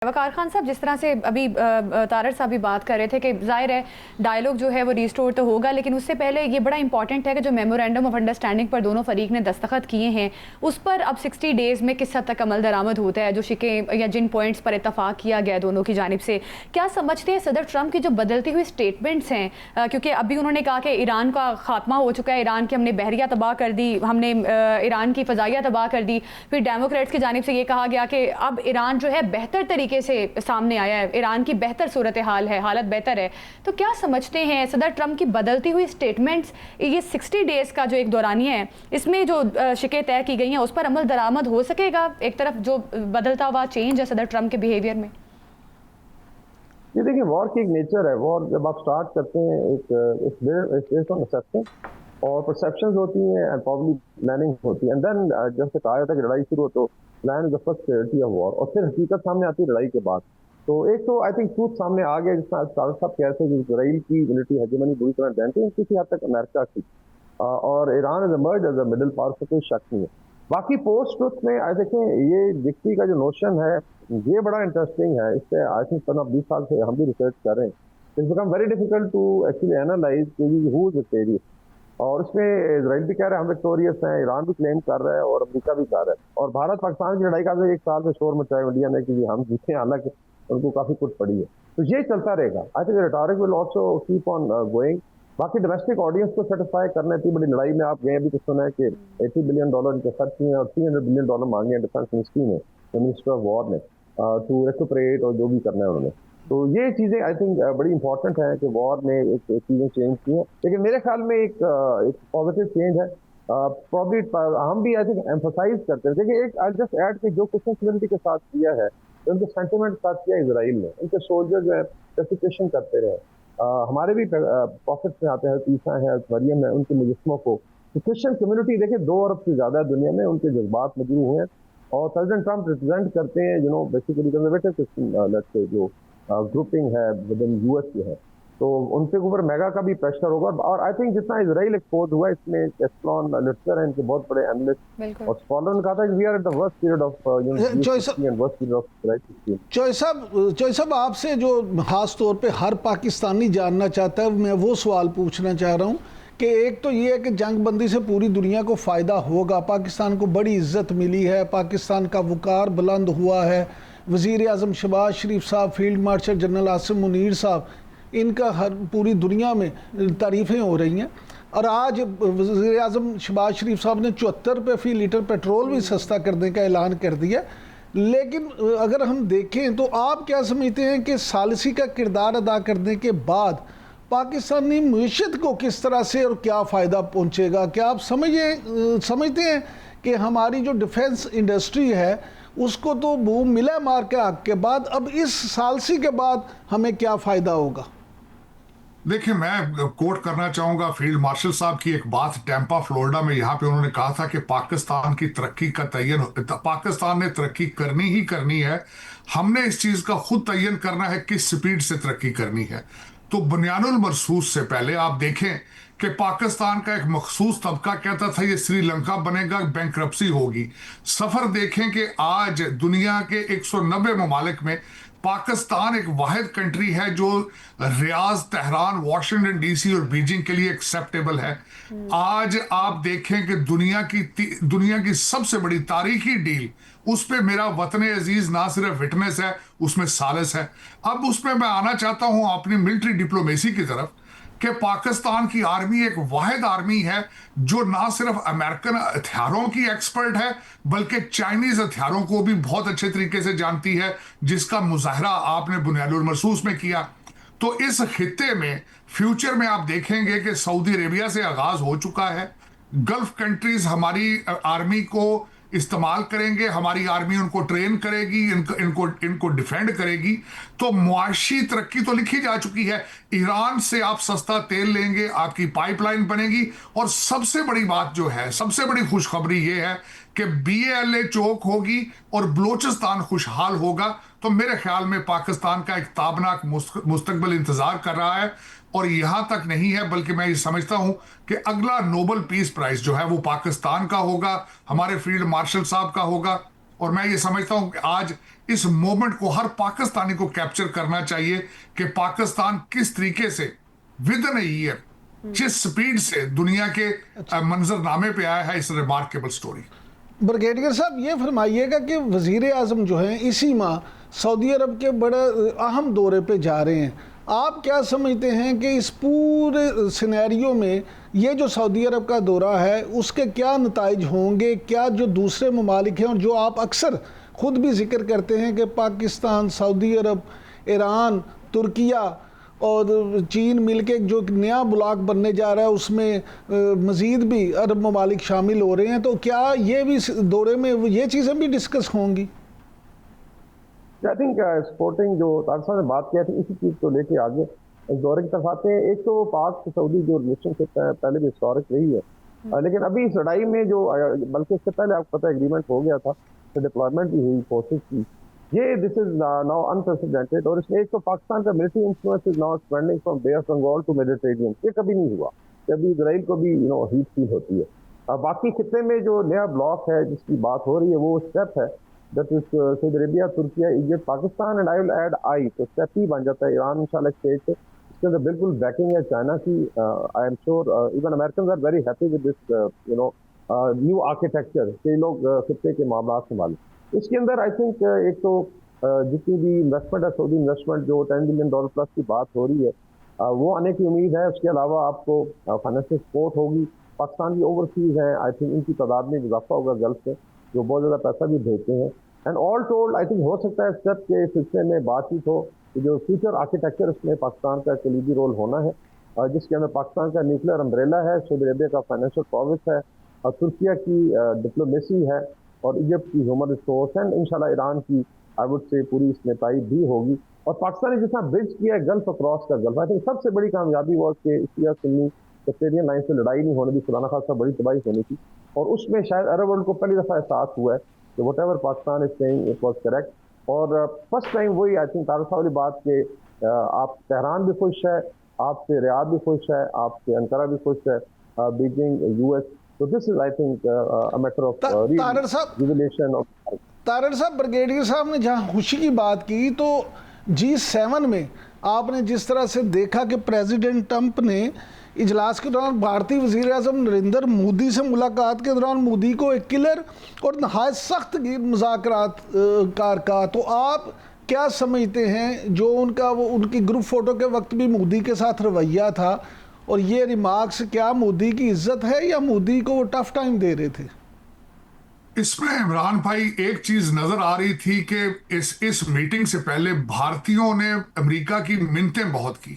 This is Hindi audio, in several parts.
वकार खान साहब, जिस तरह से अभी तारड़ साहब भी बात कर रहे थे कि जाहिर है डायलॉग जो है वो रिस्टोर तो होगा, लेकिन उससे पहले ये बड़ा इंपॉर्टेंट है कि जो मेमोरेंडम ऑफ अंडरस्टैंडिंग पर दोनों फरीक ने दस्तखत किए हैं उस पर अब 60 डेज़ में किस हद तक अमल दरामद होता है, जो शिकें या जिन पॉइंट्स पर इतफाक़ किया गया दोनों की जानिब से। क्या समझते हैं सदर ट्रंप की जो बदलती हुई स्टेटमेंट्स हैं, क्योंकि अभी उन्होंने कहा कि ईरान का खात्मा हो चुका है, ईरान की हमने बहरिया तबाह कर दी, हमने ईरान की फ़ज़ाइया तबाह कर दी। फिर डेमोक्रेट्स की जानिब से ये कहा गया कि अब ईरान जो है बेहतर तरीके से सामने आया है, ईरान की बेहतर सूरत हाल है, हालत बेहतर है। तो क्या समझते हैं सदर ट्रंप की बदलती हुई स्टेटमेंट्स, ये 60 डेज़ का जो एक दौरानिया है इसमें जो शिकें तय की गई हैं उस पर अमल दरामद हो सकेगा? एक तरफ जो बदलता हुआ चेंज है सदर ट्रंप के बिहेवियर में। ये देखिए, वॉर की एक नेचर है। वॉर जब आप स्टार्ट करते हैं एक और परसेप्शंस होती हैं एंड प्रॉब्ली प्लानिंग होती है, एंड देन जब से कहा जाता है कि लड़ाई शुरू हो तो plan is the first priority of war, और फिर हकीकत सामने आती है लड़ाई के बाद। तो एक तो आई थिंक ट्रूथ सामने आ गया, जिसमें सब कहते हैं कि इसराइल की मिलिट्री हेजेमनी बुरी तरह जानते हैं, किसी हद तक अमेरिका की, और Iran is emerge as a middle power, से कोई शक नहीं है। बाकी पोस्ट ट्रुथ में आई देखें ये विक्ट्री का जो नोशन है ये बड़ा इंटरेस्टिंग है। इससे आई थिंक 20 साल से हम भी रिसर्च कर रहे हैं। It's become very difficult to actually analyze who is victorious, और इसमें इजराइल भी कह रहा है हम विक्टोरियस हैं, ईरान भी क्लेम कर रहा है और अमेरिका भी कर रहा है, और भारत पाकिस्तान की लड़ाई का तो एक साल से शोर मचाया इंडिया ने कि हम जीते, हालांकि उनको काफी कुछ पड़ी है। तो ये चलता रहेगा। I think rhetoric will also keep on going. बाकी डोमेस्टिक ऑडियंस को सेटिस्फाई करने की बड़ी लड़ाई में आप गए, अभी तो सुना है कि $80 बिलियन के खर्च किए और $300 बिलियन मांगे हैं डिफेंस मिनिस्ट्री ने, मिनिस्टर ऑफ वॉर ने, टू रेक्यूपरेट और जो भी करना है उन्होंने। तो ये चीजें आई थिंक बड़ी इंपॉर्टेंट है कि वॉर ने एक चीजें चेंज की हैं, लेकिन मेरे ख्याल में एक पॉजिटिव चेंज है। प्रॉब्ली हम भी आई थिंक एम्फोसाइज करते हैं। देखिए, एक आई जस्ट ऐड कि जो क्रिश्चियन कम्युनिटी के साथ किया है, उनके सेंटिमेंट के साथ किया इजराइल ने, उनके सोल्जर जो है पेसिफिकेशन करते रहे। हमारे भी प्रॉफिट्स में आते हैं, ईसा है, मरियम है, उनके मुजस्मों को क्रिश्चियन कम्युनिटी देखिए 2 अरब से ज्यादा दुनिया में, उनके जज्बात मजरू हुए हैं, और प्रेसिडेंट ट्रंप रिप्रेजेंट करते हैं बेसिकली कंजर्वेटिव क्रिश्चियन जो ग्रुपिंग है विद इन यूएस की है। तो उनके ऊपर मेगा का भी प्रेशर होगा, और आई थिंक जितना इजराइल एक्सपोज हुआ इसमें एस्ट्रॉन लिटकर है, इनके बहुत बड़े एनालिस्ट और स्कॉलर ने कहा था कि we are at the worst period of choice साहब, आपसे जो खास तौर पे हर पाकिस्तानी जानना चाहता है, मैं वो सवाल पूछना चाह रहा हूँ कि एक तो ये है कि जंगबंदी से पूरी दुनिया को फ़ायदा होगा, पाकिस्तान को बड़ी इज्जत मिली है, पाकिस्तान का वक़ार बुलंद हुआ है, वज़ीर आज़म शहबाज शरीफ साहब, field marshal general Asim Munir साहब, इनका हर पूरी दुनिया में तारीफ़ें हो रही हैं। और आज वज़ीर आज़म शहबाज शरीफ साहब ने 74 रुपये फ़ी लीटर पेट्रोल भी सस्ता करने का ऐलान कर दिया। लेकिन अगर हम देखें तो आप क्या समझते हैं कि सालिसी का किरदार अदा करने के बाद पाकिस्तानी मीशत को किस तरह से और क्या फ़ायदा पहुँचेगा? क्या आप समझते हैं कि हमारी जो डिफेंस इंडस्ट्री है उसको तो बूम मिला मार के आग के बाद, अब इस सालसी के बाद हमें क्या फ़ायदा होगा? देखिए, मैं कोट करना चाहूंगा फील्ड मार्शल साहब की एक बात टैंपा फ्लोरिडा में। यहाँ पे उन्होंने कहा था कि पाकिस्तान की तरक्की का तयन, पाकिस्तान ने तरक्की करनी ही करनी है, हमने इस चीज का खुद तयन करना है किस स्पीड से तरक्की करनी है। तो बुनियानुल मरसूस से पहले आप देखें कि पाकिस्तान का एक मखसूस तबका कहता था ये श्रीलंका बनेगा, बैंकरप्सी होगी। सफर देखें कि आज दुनिया के 190 ममालिक में पाकिस्तान एक वाहिद कंट्री है जो रियाज, तेहरान, वाशिंगटन डीसी और बीजिंग के लिए एक्सेप्टेबल है। आज आप देखें कि दुनिया की सबसे बड़ी तारीखी डील, उस पे मेरा वतन अजीज ना सिर्फ विटनेस है, उसमें सालिस है। अब उसमें मैं आना चाहता हूं अपनी मिलिट्री डिप्लोमेसी की तरफ कि पाकिस्तान की आर्मी एक वाहिद आर्मी है जो ना सिर्फ अमेरिकन हथियारों की एक्सपर्ट है बल्कि चाइनीज हथियारों को भी बहुत अच्छे तरीके से जानती है, जिसका मुजाहरा आपने बुनियादुल मरसूस में किया। तो इस खित्ते में फ्यूचर में आप देखेंगे कि सऊदी अरेबिया से आगाज हो चुका है, गल्फ कंट्रीज हमारी आर्मी को इस्तेमाल करेंगे, हमारी आर्मी उनको ट्रेन करेगी, इनको डिफेंड करेगी। तो मुआशी तरक्की तो लिखी जा चुकी है। ईरान से आप सस्ता तेल लेंगे, आपकी पाइपलाइन बनेगी, और सबसे बड़ी बात जो है, सबसे बड़ी खुशखबरी ये है कि BALA चौक होगी और बलोचिस्तान खुशहाल होगा। तो मेरे ख्याल में पाकिस्तान का एक ताबनाक मुस्तकबिल इंतजार कर रहा है। और यहां तक नहीं है, बल्कि मैं ये समझता हूं कि अगला नोबल पीस प्राइज जो है वो पाकिस्तान का होगा, हमारे फील्ड मार्शल साहब का होगा, और मैं ये समझता हूं कि आज इस मोमेंट को हर पाकिस्तानी को कैप्चर करना चाहिए कि पाकिस्तान किस तरीके से विद इन ईयर जिस स्पीड से दुनिया के मंजरनामे पे आया है इस रिमार्केबल स्टोरी। ब्रिगेडियर साहब ये फरमाइएगा कि वज़ीर आज़म जो हैं इसी माह सऊदी अरब के बड़े अहम दौरे पे जा रहे हैं, आप क्या समझते हैं कि इस पूरे सिनेरियो में ये जो सऊदी अरब का दौरा है उसके क्या नताइज होंगे? क्या जो दूसरे ममालिक हैं और जो आप अक्सर ख़ुद भी जिक्र करते हैं कि पाकिस्तान, सऊदी अरब, ईरान, तुर्किया और चीन मिलके जो नया ब्लॉक बनने जा रहा है उसमें मज़ीद भी अरब ममालिक शामिल हो रहे हैं, तो क्या ये भी दौरे में ये चीज़ें भी डिस्कस होंगी? आई थिंक सपोर्टिंग जो तारक साहब ने बात किया थी इसी चीज़ को लेके आगे इस दौरे की तरफ आते हैं। एक तो पाक सऊदी जो रिलेशनशिप है पहले भी हिस्टोरिक रही है, लेकिन अभी इस लड़ाई में जो बल्कि इससे पहले आपको पता है एग्रीमेंट हो गया था, तो डिप्लॉयमेंट भी हुई फोर्सेस की, ये दिस इज नाउ अनप्रेसिडेंटेड। और इसमें एक तो पाकिस्तान का military influence is now expanding from Bay of Bengal to Mediterranean, ये कभी नहीं हुआ, कभी इजराइल को भी हीट फील होती है। बाकी खिते में जो नया ब्लॉक है जिसकी बात हो रही है वो स्टेप है that is Saudi Arabia, Turkiye, Egypt, Pakistan and I will add I, तो स्टेप ही बन जाता है। ईरान इंशाल्लाह स्टेज से इसके अंदर बिल्कुल बैकिंग है चाइना की। I am sure even American are very happy with this new architecture कि लोग खिते के मामला संभालें। इसके अंदर आई थिंक एक तो जितनी भी इन्वेस्टमेंट है, सऊदी इन्वेस्टमेंट जो $10 बिलियन प्लस की बात हो रही है वो आने की उम्मीद है। उसके अलावा आपको फाइनेंशियल सपोर्ट होगी। पाकिस्तान की ओवरसीज हैं, आई थिंक इनकी तादाद में इजाफा होगा गल्फ से, जो बहुत ज़्यादा पैसा भी भेजते हैं। And all told I think हो सकता है स्टेप के सिलसिले में बातचीत हो कि जो फ्यूचर आर्किटेक्चर उसमें पाकिस्तान का कलीदी रोल होना है, जिसके अंदर पाकिस्तान का न्यूक्लियर अम्ब्रेला है, सऊदी अरेबिया का फाइनेंशियल प्रोविस है, और तुर्किया की डिप्लोमेसी है, और इजिप्ट की ह्यूमन रिसोर्स एंड इंशाल्लाह ईरान की आई वुड से पूरी स्नेताई भी होगी। और पाकिस्तान ने जितना ब्रिज किया है गल्फ अक्रॉस का गल्फ, आई थिंक सबसे बड़ी कामयाबी वो कि शिया सुन्नी सेक्टेरियन लाइन से लड़ाई नहीं होने दी, खुदा न खासा बड़ी तबाही होनी थी। और उसमें शायद अरब वर्ल्ड को पहली दफ़ा एहसास हुआ है कि what ever Pakistan is saying it was correct. और फर्स्ट टाइम वही आई थिंक तारक साहब वाली बात कि आप तेहरान भी खुश है, आपसे रियाद भी खुश है, आपसे अंकारा भी खुश है, बीजिंग, यूएस, तो this is I think a matter of revelation of. Tarar साहब, ब्रिगेडियर साहब ने जहाँ खुशी की बात की तो G7 में आपने जिस तरह से देखा कि प्रेसिडेंट ट्रंप ने इजलास के दौरान भारतीय वज़ीर आज़म नरेंद्र मोदी से मुलाकात के दौरान मोदी को एक क्लियर और नहायत सख्त मुज़ाकरात कहा, तो आप क्या समझते हैं जो उनका वो उनकी ग्रुप फ़ोटो के वक्त भी मोदी के साथ रवैया था, और ये रिमार्क्स क्या मोदी की इज्जत है या मोदी को वो टफ टाइम दे रहे थे? इसमें इमरान भाई एक चीज नजर आ रही थी कि इस मीटिंग से पहले भारतीयों ने अमेरिका की मिन्नतें बहुत की,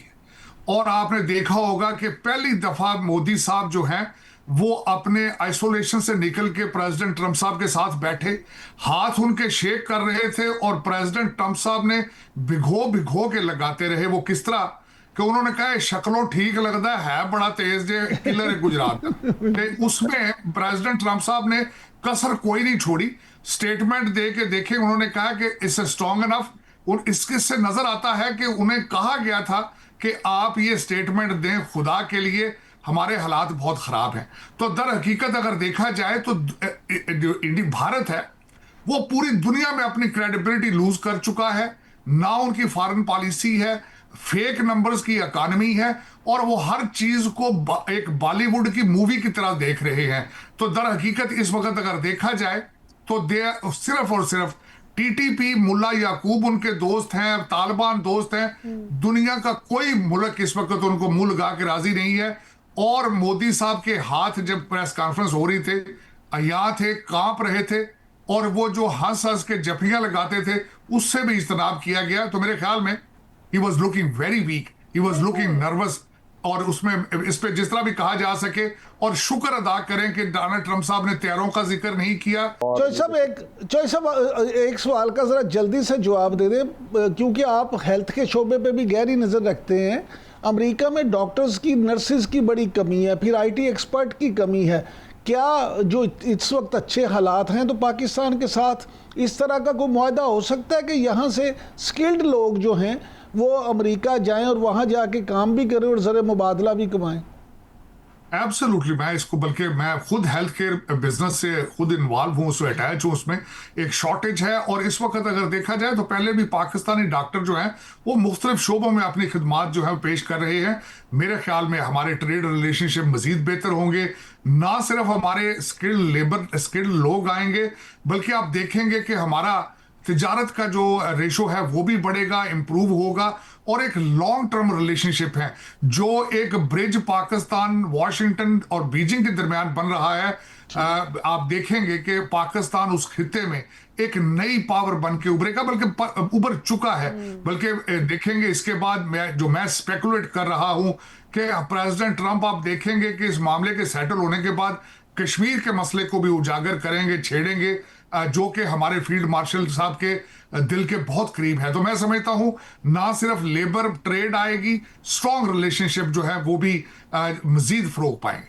और आपने देखा होगा कि पहली दफा मोदी साहब जो हैं वो अपने आइसोलेशन से निकल के प्रेसिडेंट ट्रंप साहब के साथ बैठे, हाथ उनके शेक कर रहे थे, और प्रेसिडेंट ट्रंप साहब ने भिगो भिगो के लगाते रहे। वो किस तरह कि उन्होंने कहा शक्लों ठीक लगता है बड़ा तेज जे किलर है गुजरात। उसमें प्रेसिडेंट ट्रंप साहब ने कसर कोई नहीं छोड़ी, स्टेटमेंट दे के देखे। उन्होंने कहा कि इट्स स्ट्रॉन्ग इनफ। इससे नजर आता है कि उन्हें कहा गया था कि आप ये स्टेटमेंट दें, खुदा के लिए हमारे हालात बहुत खराब हैं। तो दर हकीकत अगर देखा जाए तो भारत है वो पूरी दुनिया में अपनी क्रेडिबिलिटी लूज कर चुका है ना। उनकी फॉरेन पॉलिसी है, फेक नंबर्स की इकॉनमी है, और वो हर चीज को एक बॉलीवुड की मूवी की तरह देख रहे हैं। तो दर हकीकत इस वक्त अगर देखा जाए तो सिर्फ और सिर्फ टीटीपी, मुल्ला याकूब उनके दोस्त हैं, तालिबान दोस्त हैं। दुनिया का कोई मुल्क इस वक्त उनको मुंह लगा के राजी नहीं है। और मोदी साहब के हाथ जब प्रेस कॉन्फ्रेंस हो रही थे अया थे, कांप रहे थे, और वो जो हंस हंस के जफियां लगाते थे उससे भी इज्तनाब किया गया। तो मेरे ख्याल में he was looking very weak, he was looking nervous। और उसमें इस पे जिस तरह भी कहा जा सके, और शुक्र अदा करें कि डोनाल्ड ट्रंप साहब ने तैयारों का जिक्र नहीं किया। चौधरी साहब एक सवाल का जरा जल्दी से जवाब दे दें, क्योंकि आप हेल्थ के शोबे पे भी गहरी नज़र रखते हैं। अमेरिका में डॉक्टर्स की, नर्सिस की बड़ी कमी है, फिर IT एक्सपर्ट की कमी है। क्या जो इस वक्त अच्छे हालात हैं तो पाकिस्तान के साथ इस तरह का कोई मुआहदा हो सकता है कि यहाँ से स्किल्ड लोग जो हैं वो अमेरिका जाएं और वहाँ जाके काम भी करें और ज़रा मुबादला भी कमाएं? एब्सोल्युटली, मैं इसको, बल्कि मैं खुद हेल्थ केयर बिजनेस से खुद इन्वॉल्व हूँ, उससे अटैच हूँ। उसमें एक शॉर्टेज है, और इस वक्त अगर देखा जाए तो पहले भी पाकिस्तानी डॉक्टर जो हैं वो मुख्तलिफ शोबों में अपनी खिदमात जो है पेश कर रहे हैं। मेरे ख्याल में हमारे ट्रेड रिलेशनशिप मजीद बेहतर होंगे, ना सिर्फ हमारे स्किल्ड लोग आएंगे, बल्कि आप देखेंगे कि हमारा तिजारत का जो रेशो है वो भी बढ़ेगा, इंप्रूव होगा, और एक लॉन्ग टर्म रिलेशनशिप है जो एक ब्रिज पाकिस्तान, वॉशिंगटन और बीजिंग के दरमियान बन रहा है। आप देखेंगे कि पाकिस्तान उस खिते में एक नई पावर बन के उभरेगा, बल्कि उभर चुका है। बल्कि देखेंगे इसके बाद मैं स्पेकुलेट कर रहा हूं कि प्रेसिडेंट ट्रंप, आप देखेंगे कि इस मामले के सेटल होने के बाद कश्मीर के मसले को भी उजागर करेंगे, छेड़ेंगे, जो कि हमारे फील्ड मार्शल साहब के दिल के बहुत करीब है। तो मैं समझता हूं ना सिर्फ लेबर ट्रेड आएगी, स्ट्रॉन्ग रिलेशनशिप जो है वो भी मजीद फरोग पाएंगे।